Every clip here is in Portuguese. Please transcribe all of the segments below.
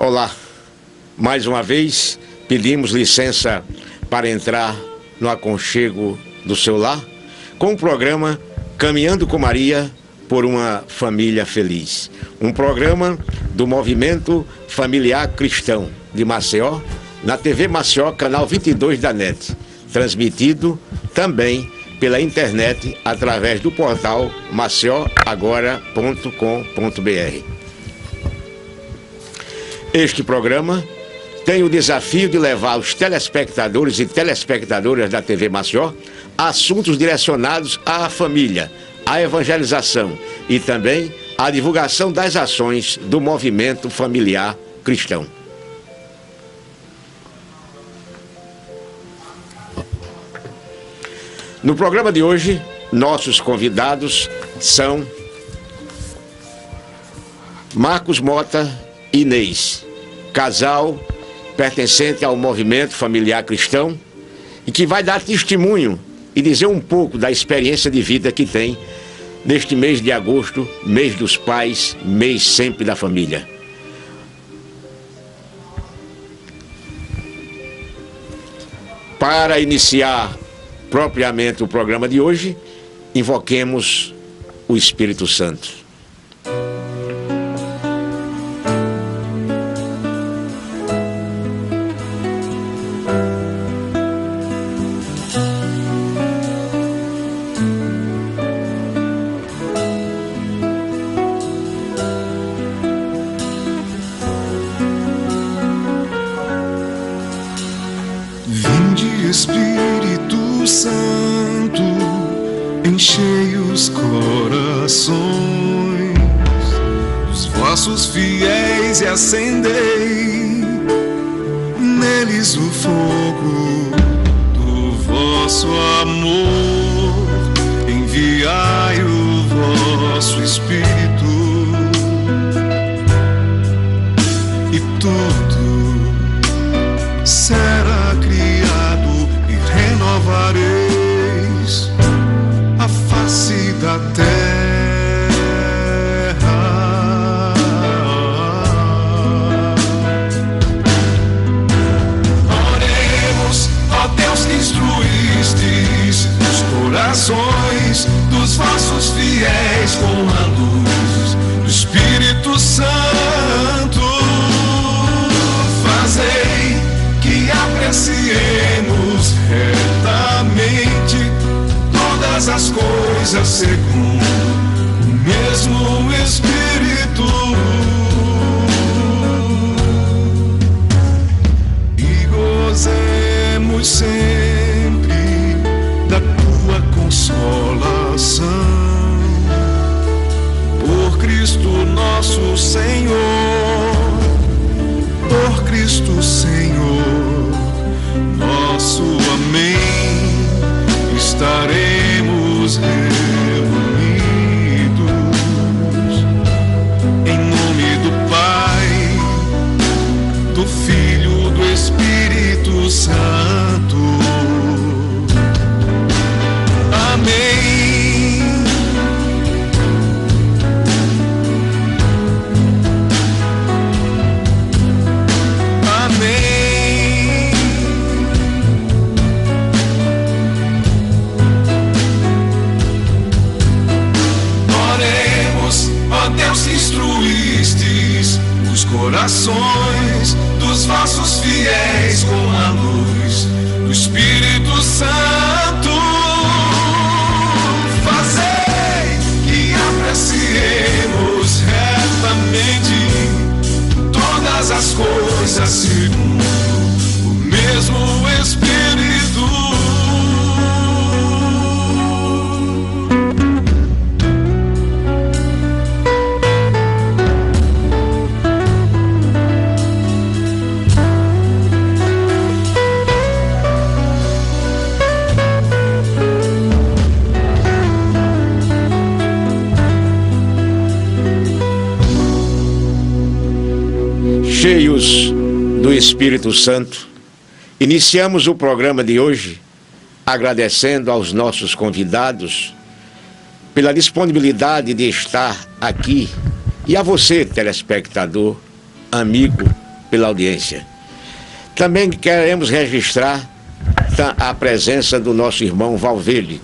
Olá, mais uma vez pedimos licença para entrar no aconchego do seu lar com o programa Caminhando com Maria por uma Família Feliz. Um programa do Movimento Familiar Cristão de Maceió, na TV Maceió, canal 22 da NET, transmitido também pela internet através do portal maceoagora.com.br. Este programa tem o desafio de levar aos telespectadores e telespectadoras da TV Maceió assuntos direcionados à família, à evangelização e também à divulgação das ações do movimento familiar cristão. No programa de hoje, nossos convidados são Marcos Mota e Inês, casal pertencente ao movimento familiar cristão e que vai dar testemunho e dizer um pouco da experiência de vida que tem neste mês de agosto, mês dos pais, mês sempre da família. Para iniciar propriamente o programa de hoje, invoquemos o Espírito Santo. Espírito Santo, enchei os corações dos vossos fiéis e acendei neles o fogo do vosso amor. Enviai o vosso Espírito e tudo será criado. Renovareis a face da terra. Oremos, ó Deus que instruístes os corações dos vossos fiéis com a luz do Espírito Santo. Fazei que apreciemos retamente todas as coisas segundo o mesmo Espírito e gozemos sempre da tua consolação por Cristo nosso Senhor, por Cristo Senhor nosso. Amém. Estaremos reunidos em nome do Pai, do Filho, do Espírito Santo. Amém. Instruístes os corações dos vossos fiéis com a luz do Espírito Santo. Fazei que apreciemos retamente todas as coisas segundo o mesmo Espírito. Cheios do Espírito Santo, iniciamos o programa de hoje agradecendo aos nossos convidados pela disponibilidade de estar aqui e a você, telespectador, amigo, pela audiência. Também queremos registrar a presença do nosso irmão Valverde,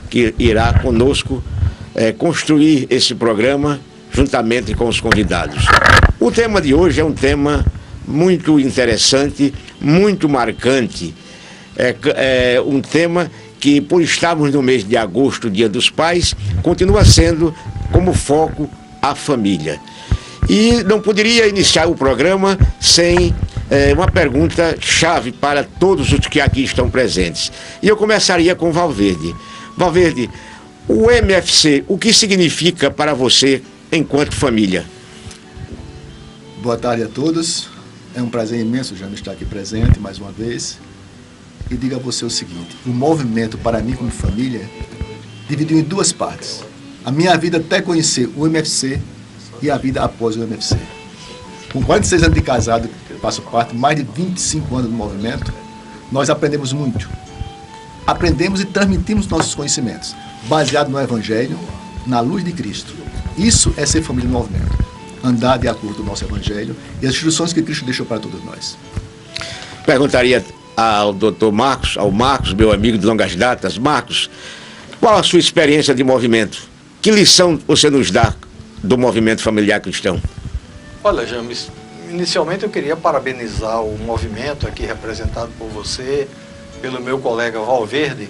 que irá conosco construir esse programa juntamente com os convidados. O tema de hoje é um tema muito interessante, muito marcante. É um tema que, por estarmos no mês de agosto, Dia dos Pais, continua sendo como foco a família. E não poderia iniciar o programa sem uma pergunta-chave para todos os que aqui estão presentes. E eu começaria com Valverde. Valverde, o MFC, o que significa para você enquanto família? Boa tarde a todos. É um prazer imenso já me estar aqui presente mais uma vez. E digo a você o seguinte: o movimento, para mim como família, dividiu em duas partes. A minha vida até conhecer o MFC e a vida após o MFC. Com 46 anos de casado, faço parte, mais de 25 anos do movimento, nós aprendemos muito. Aprendemos e transmitimos nossos conhecimentos, baseado no Evangelho, na luz de Cristo. Isso é ser família do movimento. Andar de acordo com o nosso Evangelho e as instruções que Cristo deixou para todos nós. Perguntaria ao doutor Marcos, ao Marcos, meu amigo de longas datas. Marcos, qual a sua experiência de movimento? Que lição você nos dá do movimento familiar cristão? Olha, James, inicialmente eu queria parabenizar o movimento aqui representado por você, pelo meu colega Valverde,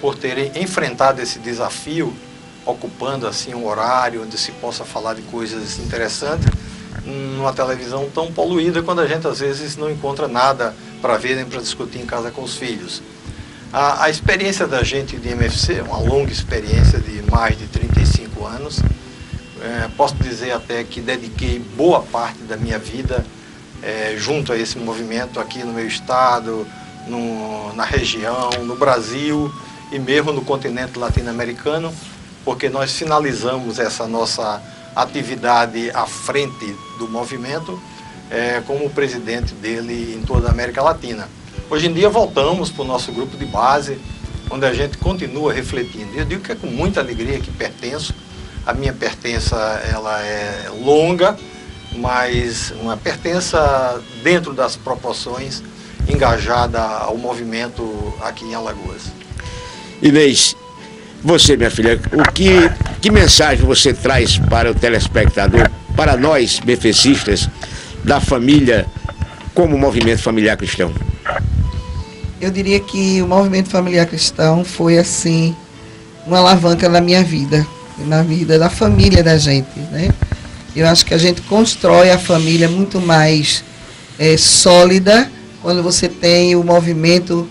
por terem enfrentado esse desafio, ocupando assim um horário onde se possa falar de coisas interessantes, numa televisão tão poluída, quando a gente às vezes não encontra nada para ver nem para discutir em casa com os filhos. A experiência da gente de MFC é uma longa experiência de mais de 35 anos. Posso dizer até que dediquei boa parte da minha vida junto a esse movimento aqui no meu estado, na região, no Brasil e mesmo no continente latino-americano, porque nós finalizamos essa nossa atividade à frente do movimento como presidente dele em toda a América Latina. Hoje em dia voltamos para o nosso grupo de base, onde a gente continua refletindo. Eu digo que é com muita alegria que pertenço. A minha pertença ela é longa, mas uma pertença dentro das proporções, engajada ao movimento aqui em Alagoas. Inês, você, minha filha, que mensagem você traz para o telespectador, para nós, befecistas, da família como movimento familiar cristão? Eu diria que o movimento familiar cristão foi, assim, uma alavanca na minha vida, na vida da família da gente, né? Eu acho que a gente constrói a família muito mais sólida quando você tem o movimento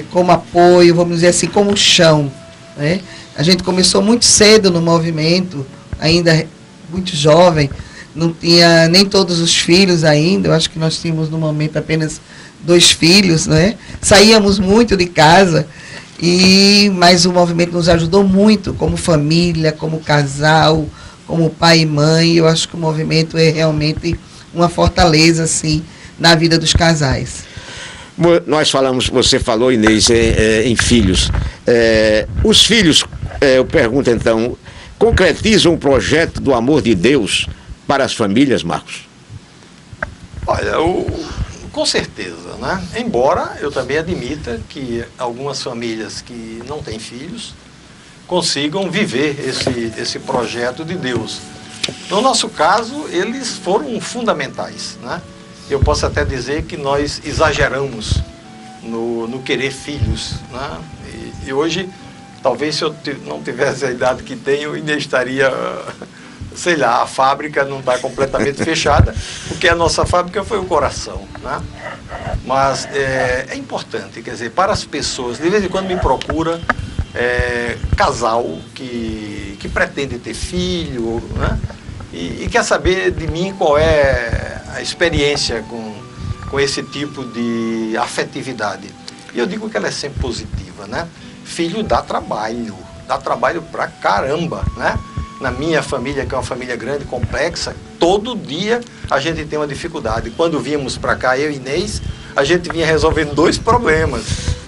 como apoio, vamos dizer assim, como chão, né? A gente começou muito cedo no movimento, ainda muito jovem, não tinha nem todos os filhos ainda. Eu acho que nós tínhamos no momento apenas 2 filhos, né? Saíamos muito de casa, mas o movimento nos ajudou muito como família, como casal, como pai e mãe. Eu acho que o movimento é realmente uma fortaleza, assim, na vida dos casais. Nós falamos, você falou, Inês, em filhos. Os filhos, eu pergunto então, concretizam o projeto do amor de Deus para as famílias, Marcos? Olha, com certeza, né? Embora eu também admita que algumas famílias que não têm filhos consigam viver esse projeto de Deus. No nosso caso, eles foram fundamentais, né? Eu posso até dizer que nós exageramos no querer filhos, né? E hoje, talvez se eu não tivesse a idade que tenho, ainda estaria, sei lá, a fábrica não está completamente fechada, porque a nossa fábrica foi o coração, né? Mas é importante, quer dizer, para as pessoas, de vez em quando me procura casal que pretende ter filho, né? E quer saber de mim qual é a experiência com esse tipo de afetividade. E eu digo que ela é sempre positiva, né? Filho dá trabalho pra caramba, né? Na minha família, que é uma família grande, complexa, todo dia a gente tem uma dificuldade. Quando vimos para cá, eu e Inês, a gente vinha resolvendo 2 problemas,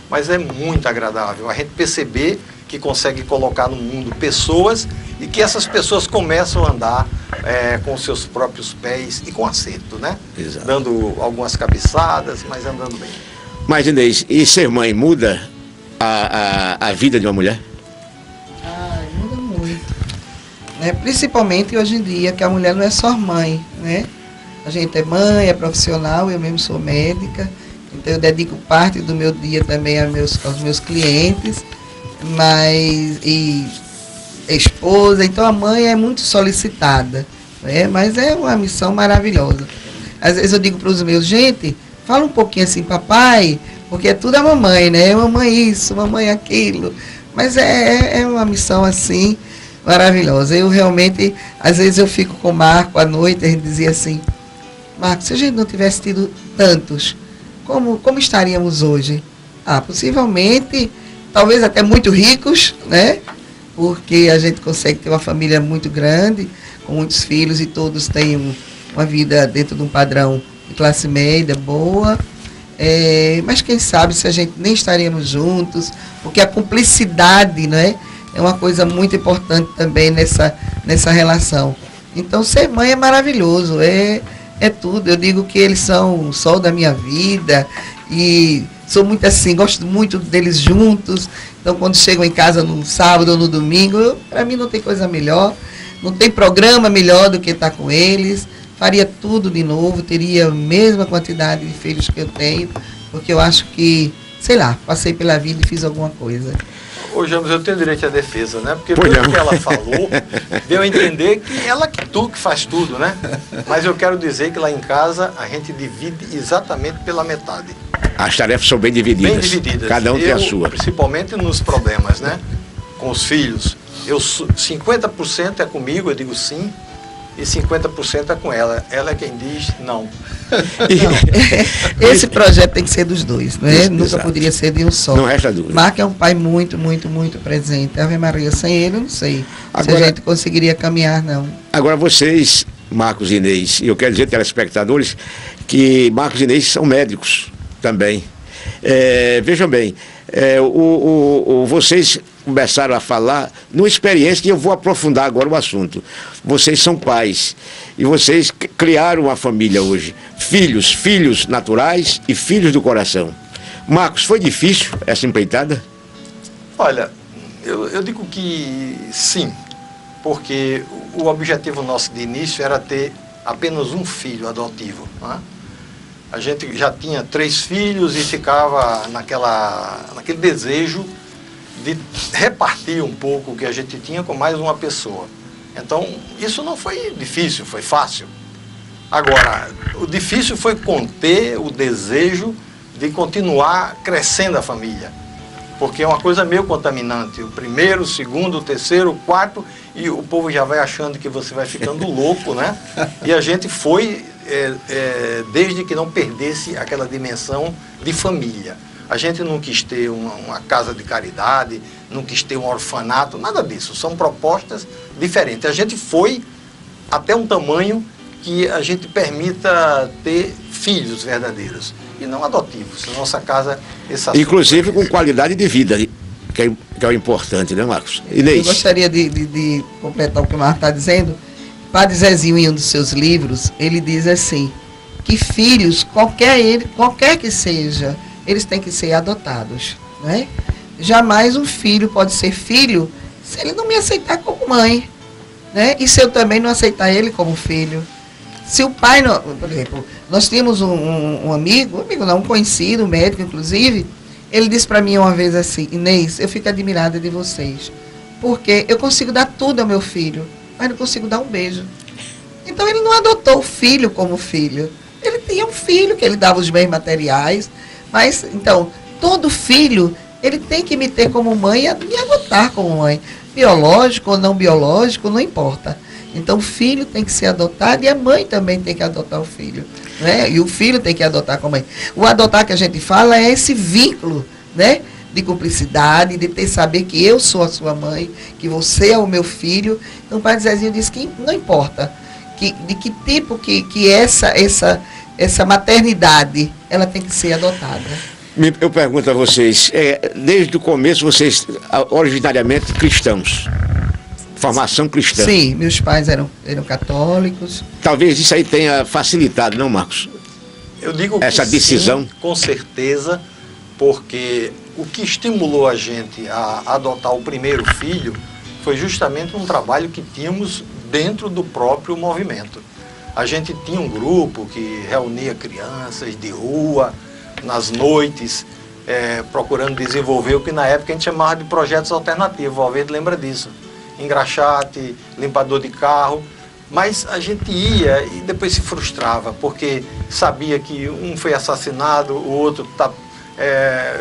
mas é muito agradável a gente perceber que consegue colocar no mundo pessoas e que essas pessoas começam a andar com seus próprios pés e com acerto, né? Exato. Dando algumas cabeçadas, mas andando bem. Mas, Inês, e ser mãe muda a vida de uma mulher? Muda muito. Né? Principalmente hoje em dia, que a mulher não é só mãe, né? A gente é mãe, é profissional, eu mesmo sou médica, então eu dedico parte do meu dia também aos meus clientes, e esposa, então a mãe é muito solicitada, né? Mas é uma missão maravilhosa. Às vezes eu digo para os meus, gente, fala um pouquinho assim, papai, porque é tudo a mamãe, né? Mamãe isso, mamãe aquilo. Mas é uma missão assim, maravilhosa. Eu realmente, às vezes eu fico com o Marco à noite, a gente dizia assim, Marco, se a gente não tivesse tido tantos, como estaríamos hoje? Possivelmente, talvez até muito ricos, né? Porque a gente consegue ter uma família muito grande, com muitos filhos, e todos têm uma vida dentro de um padrão de classe média boa. Mas quem sabe se a gente nem estaríamos juntos, porque a cumplicidade, né, é uma coisa muito importante também nessa relação. Então, ser mãe é maravilhoso, é tudo. Eu digo que eles são o sol da minha vida, e sou muito assim, gosto muito deles juntos. Então, quando chegam em casa no sábado ou no domingo, para mim não tem coisa melhor, não tem programa melhor do que estar com eles. Faria tudo de novo, teria a mesma quantidade de filhos que eu tenho, porque eu acho que, sei lá, passei pela vida e fiz alguma coisa. Ô, James, eu tenho direito à defesa, né? Porque pelo que ela falou, deu a entender que ela que faz tudo, né? Mas eu quero dizer que lá em casa a gente divide exatamente pela metade. As tarefas são bem divididas. Bem divididas. Cada um tem a sua. Principalmente nos problemas, né? Com os filhos. 50% é comigo, eu digo sim, e 50% é com ela. Ela é quem diz não. Esse projeto tem que ser dos dois, né? Nunca Exato. Poderia ser de um só. Não resta dúvida. Marco é um pai muito, muito, muito presente. Ave Maria, sem ele, eu não sei se a gente conseguiria caminhar, não. Agora, vocês, Marcos e Inês, e eu quero dizer, telespectadores, que Marcos e Inês são médicos também. Vejam bem, vocês começaram a falar numa experiência que eu vou aprofundar agora o assunto. Vocês são pais e vocês criaram uma família hoje. Filhos naturais e filhos do coração. Marcos, foi difícil essa empreitada? Olha, eu digo que sim, porque o objetivo nosso de início era ter apenas um filho adotivo, né? A gente já tinha 3 filhos e ficava naquele desejo de repartir um pouco o que a gente tinha com mais uma pessoa. Então, isso não foi difícil, foi fácil. Agora, o difícil foi conter o desejo de continuar crescendo a família. Porque é uma coisa meio contaminante. O primeiro, o segundo, o terceiro, o quarto, e o povo já vai achando que você vai ficando louco, né? E a gente foi, desde que não perdesse aquela dimensão de família. A gente não quis ter uma casa de caridade, não quis ter um orfanato, nada disso. São propostas diferentes. A gente foi até um tamanho que a gente permita ter filhos verdadeiros e não adotivos. A nossa casa... Inclusive com qualidade de vida, que é o importante, né, Marcos? Inês. Eu gostaria de completar o que o Marcos está dizendo. Padre Zezinho, em um dos seus livros, ele diz assim, que filhos, qualquer que seja, eles têm que ser adotados, né? Jamais um filho pode ser filho se ele não me aceitar como mãe, né? E se eu também não aceitar ele como filho. Se o pai não... Por exemplo, nós tínhamos um conhecido, um médico inclusive, ele disse para mim uma vez assim, Inês, eu fico admirada de vocês, porque eu consigo dar tudo ao meu filho, mas não consigo dar um beijo. Então ele não adotou o filho como filho. Ele tinha um filho que ele dava os bens materiais, mas, então, todo filho, ele tem que me ter como mãe e me adotar como mãe. Biológico ou não biológico, não importa. Então, o filho tem que ser adotado e a mãe também tem que adotar o filho, né? E o filho tem que adotar com a mãe. O adotar que a gente fala é esse vínculo, né? De cumplicidade, de ter saber que eu sou a sua mãe, que você é o meu filho. Então, o Padre Zezinho disse que não importa de que tipo que essa maternidade, ela tem que ser adotada. Eu pergunto a vocês, desde o começo vocês originariamente cristãos? formação cristã. Sim, meus pais eram católicos. Talvez isso aí tenha facilitado, não, Marcos? Eu digo que essa decisão. Sim, com certeza, porque o que estimulou a gente a adotar o primeiro filho foi justamente um trabalho que tínhamos dentro do próprio movimento. A gente tinha um grupo que reunia crianças de rua, nas noites, procurando desenvolver o que na época a gente chamava de projetos alternativos. O Valverde lembra disso. Engraxate, limpador de carro. Mas a gente ia e depois se frustrava, porque sabia que um foi assassinado, o outro está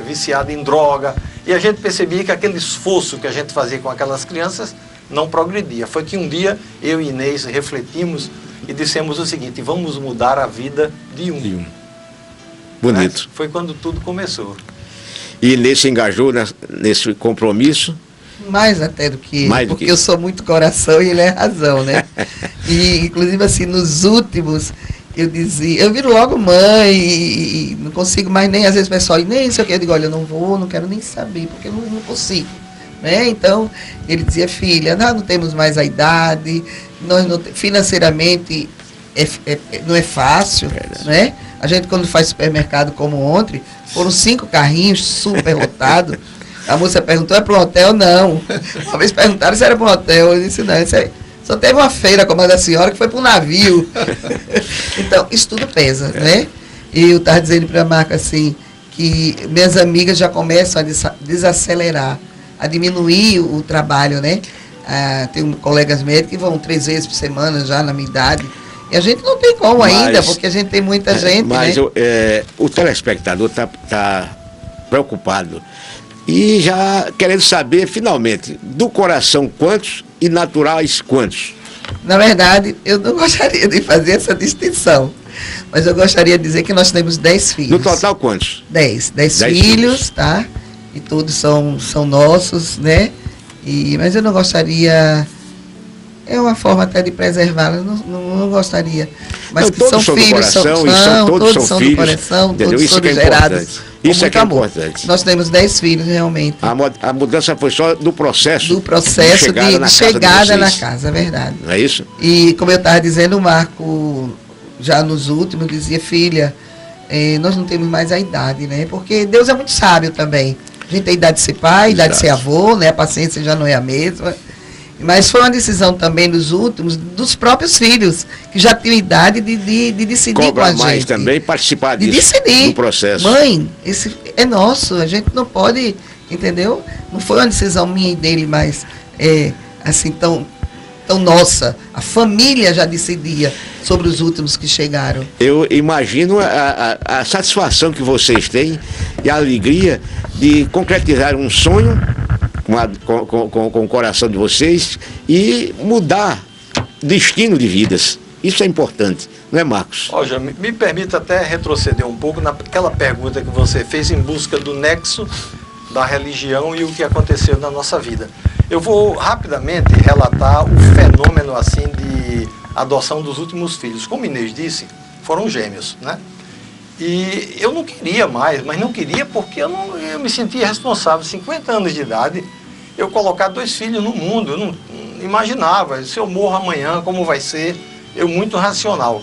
viciado em droga. E a gente percebia que aquele esforço que a gente fazia com aquelas crianças não progredia. Foi que um dia eu e Inês refletimos e dissemos o seguinte: vamos mudar a vida de um. Bonito. Foi quando tudo começou. E Inês se engajou nesse compromisso? Mais até do que ele, porque eu sou muito coração e ele é razão, né? E, inclusive, assim, nos últimos, eu dizia, eu viro logo mãe e não consigo mais nem, às vezes o pessoal, nem sei o que, eu digo, olha, eu não vou, não quero nem saber, porque eu não consigo, né? Então, ele dizia, filha, nós não temos mais a idade, nós não, financeiramente não é fácil, né? A gente, quando faz supermercado como ontem, foram 5 carrinhos super lotados. A moça perguntou, é para um hotel? Não. Uma vez perguntaram se era para um hotel. Eu disse, não, isso aí, só teve uma feira, como a da senhora, que foi para um navio. Então, isso tudo pesa, né? E eu estava dizendo para a Marca assim, que minhas amigas já começam a desacelerar, a diminuir o trabalho, né? Tenho colegas médicos que vão 3 vezes por semana já na minha idade. E a gente não tem como ainda, porque a gente tem muita gente, mas, né? O telespectador está preocupado. E já querendo saber, finalmente, do coração quantos e naturais quantos? Na verdade, eu não gostaria de fazer essa distinção, mas eu gostaria de dizer que nós temos 10 filhos. No total, quantos? 10 filhos, tá? E todos são nossos, né? Mas eu não gostaria... É uma forma até de preservá-los, não gostaria. Mas não, que são filhos, todos são do coração, todos são gerados. Isso é que é importante. Nós temos 10 filhos, realmente. A mudança foi só do processo. Do processo de chegada na casa, é verdade. Não é isso? E como eu estava dizendo, o Marco, já nos últimos, dizia, filha, nós não temos mais a idade, né? Porque Deus é muito sábio também. A gente tem idade de ser pai, idade de ser avô, né? A paciência já não é a mesma. Mas foi uma decisão também nos últimos, dos próprios filhos, que já tinham idade de decidir Cobra com a gente. mais também, participar disso, de decidir. No processo. Mãe, esse é nosso, a gente não pode, entendeu? Não foi uma decisão minha e dele, mas assim, tão nossa. A família já decidia sobre os últimos que chegaram. Eu imagino a satisfação que vocês têm e a alegria de concretizar um sonho com o coração de vocês e mudar destino de vidas. Isso é importante, não é, Marcos? Olha, me permita até retroceder um pouco naquela pergunta que você fez em busca do nexo da religião e o que aconteceu na nossa vida. Eu vou rapidamente relatar o fenômeno assim de adoção dos últimos filhos. Como Inês disse, foram gêmeos, né? E eu não queria mais, mas não queria porque eu me sentia responsável. 50 anos de idade, eu colocar 2 filhos no mundo, eu não imaginava. Se eu morro amanhã, como vai ser? Eu muito racional.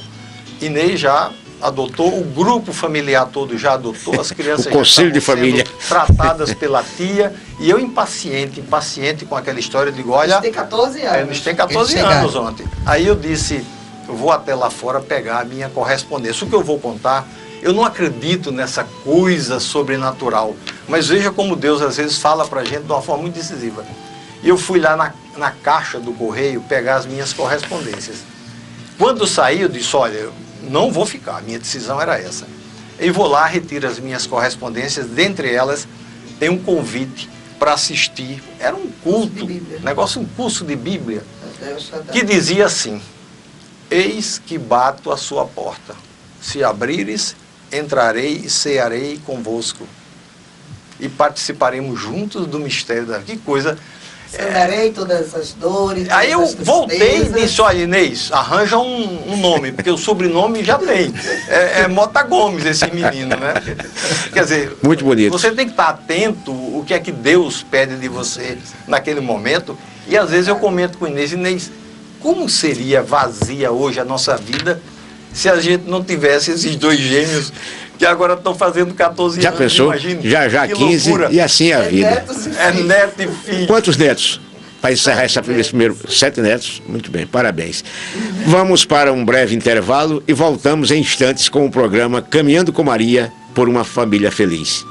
Inês já adotou, o grupo familiar todo já adotou, as crianças o conselho de família tratadas pela tia, e eu impaciente com aquela história, digo, olha... Eles têm 14 anos. Eles têm 14 anos ontem. Aí eu disse, eu vou até lá fora pegar a minha correspondência. O que eu vou contar, eu não acredito nessa coisa sobrenatural, mas veja como Deus às vezes fala pra gente de uma forma muito decisiva. E eu fui lá na caixa do correio pegar as minhas correspondências. Quando saí, eu disse, olha, não vou ficar, a minha decisão era essa. Eu vou lá, retiro as minhas correspondências, dentre elas tem um convite para assistir, era um culto, um curso de Bíblia, que dizia assim, eis que bato a sua porta, se abrires, entrarei e cearei convosco, e participaremos juntos do mistério da vida. Que coisa... Sanarei todas essas dores. Aí eu voltei e disse, olha, Inês, arranja um nome, porque o sobrenome já tem. É Mota Gomes esse menino, né? Quer dizer, muito bonito. Você tem que estar atento o que é que Deus pede de você naquele momento E às vezes eu comento com Inês, Inês, como seria vazia hoje a nossa vida se a gente não tivesse esses 2 gêmeos que agora estão fazendo 14 Já anos? pensou? Imagine, já que 15 loucura. e assim é a vida. Netos e É filhos. neto e filho. Quantos netos? Para encerrar esse primeiro 7 netos? Muito bem, parabéns. Vamos para um breve intervalo e voltamos em instantes com o programa Caminhando com Maria por uma Família Feliz.